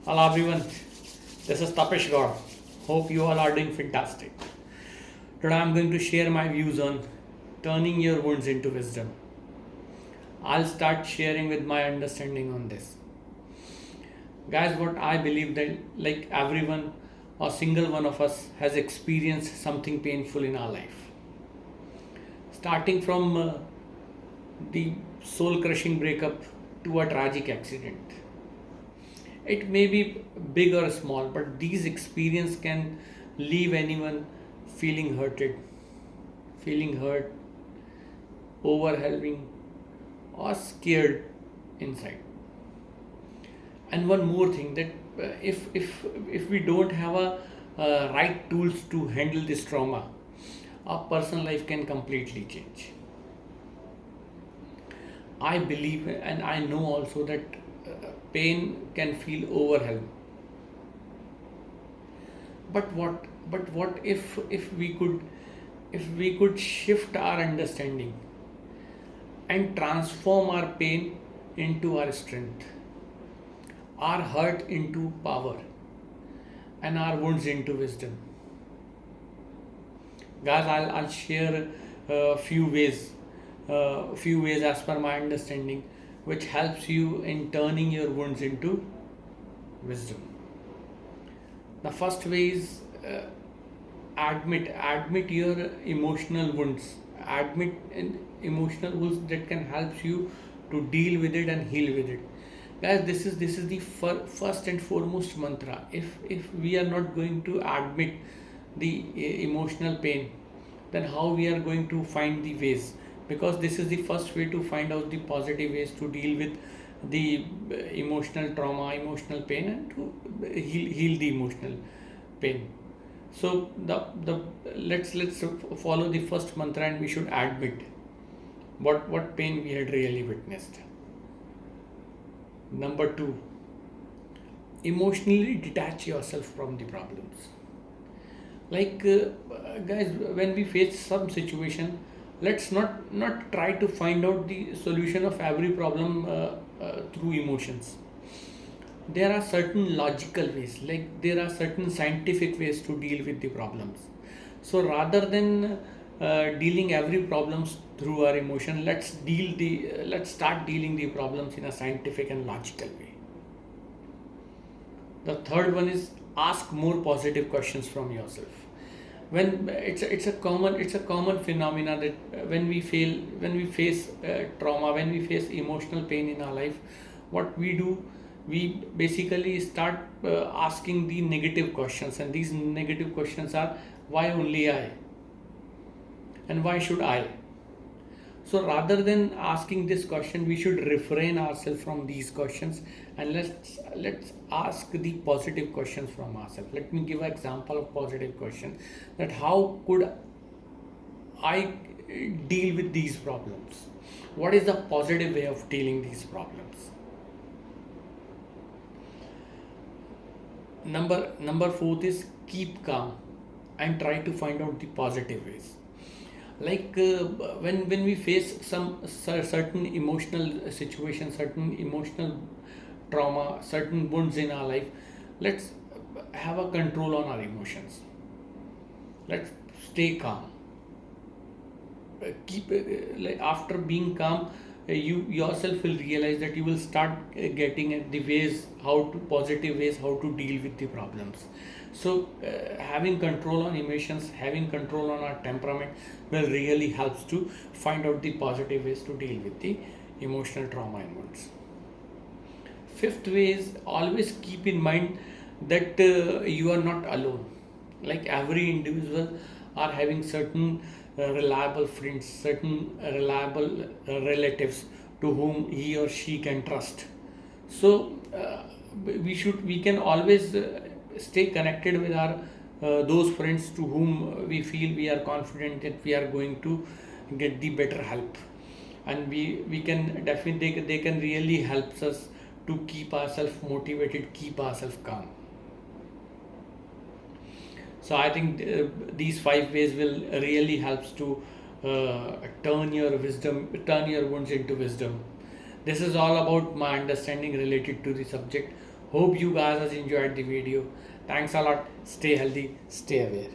Hello everyone, this is Tapish Gaur. Hope you all are doing fantastic. Today I'm going to share my views on turning your wounds into wisdom. I'll start sharing with my understanding on this. Guys, what I believe that like everyone or single one of us has experienced something painful in our life. Starting from the soul crushing breakup to a tragic accident. It may be big or small, but these experiences can leave anyone feeling hurted, feeling hurt, overwhelming, or scared inside. And one more thing that if we don't have a right tools to handle this trauma, our personal life can completely change. I believe and I know also that pain can feel overwhelmed. But what if we could shift our understanding and transform our pain into our strength, our hurt into power, and our wounds into wisdom. Guys, I'll share a few ways as per my understanding, which helps you in turning your wounds into wisdom. The first way is admit your emotional wounds. Admit emotional wounds that can help you to deal with it and heal with it. Guys, this is the first and foremost mantra. If we are not going to admit the emotional pain, then how we are going to find the ways? Because this is the first way to find out the positive ways to deal with the emotional trauma, emotional pain, and to heal the emotional pain. So the let's follow the first mantra, and we should admit what pain we had really witnessed. Number two, emotionally detach yourself from the problems. Like guys, when we face some situation, let's not try to find out the solution of every problem through emotions. There are certain logical ways, like there are certain scientific ways to deal with the problems. So rather than dealing every problems through our emotion, let's start dealing the problems in a scientific and logical way. The third one is ask more positive questions from yourself. When it's a common phenomena that when we face trauma, when we face emotional pain in our life, what we do, we basically start asking the negative questions, and these negative questions are, why only I, and why should I? So rather than asking this question, we should refrain ourselves from these questions, and let's ask the positive questions from ourselves. Let me give an example of positive question, that how could I deal with these problems? What is the positive way of dealing these problems? Number fourth is keep calm and try to find out the positive ways. Like when we face some certain emotional situation, certain emotional trauma, certain wounds in our life, let's have a control on our emotions. Let's stay calm. Keep like after being calm, you yourself will realize that you will start getting at the ways, how to positive ways how to deal with the problems. So having control on emotions, having control on our temperament will really helps to find out the positive ways to deal with the emotional trauma and wounds. Fifth way is always keep in mind that you are not alone. Like every individual are having certain reliable friends, certain reliable relatives to whom he or she can trust. So we can always stay connected with our those friends to whom we feel we are confident that we are going to get the better help, and we can definitely they can really help us to keep ourselves motivated, keep ourselves calm. So I think these five ways will really helps to turn your wounds into wisdom. This is all about my understanding related to the subject. Hope you guys has enjoyed the video. Thanks a lot. Stay healthy, stay aware.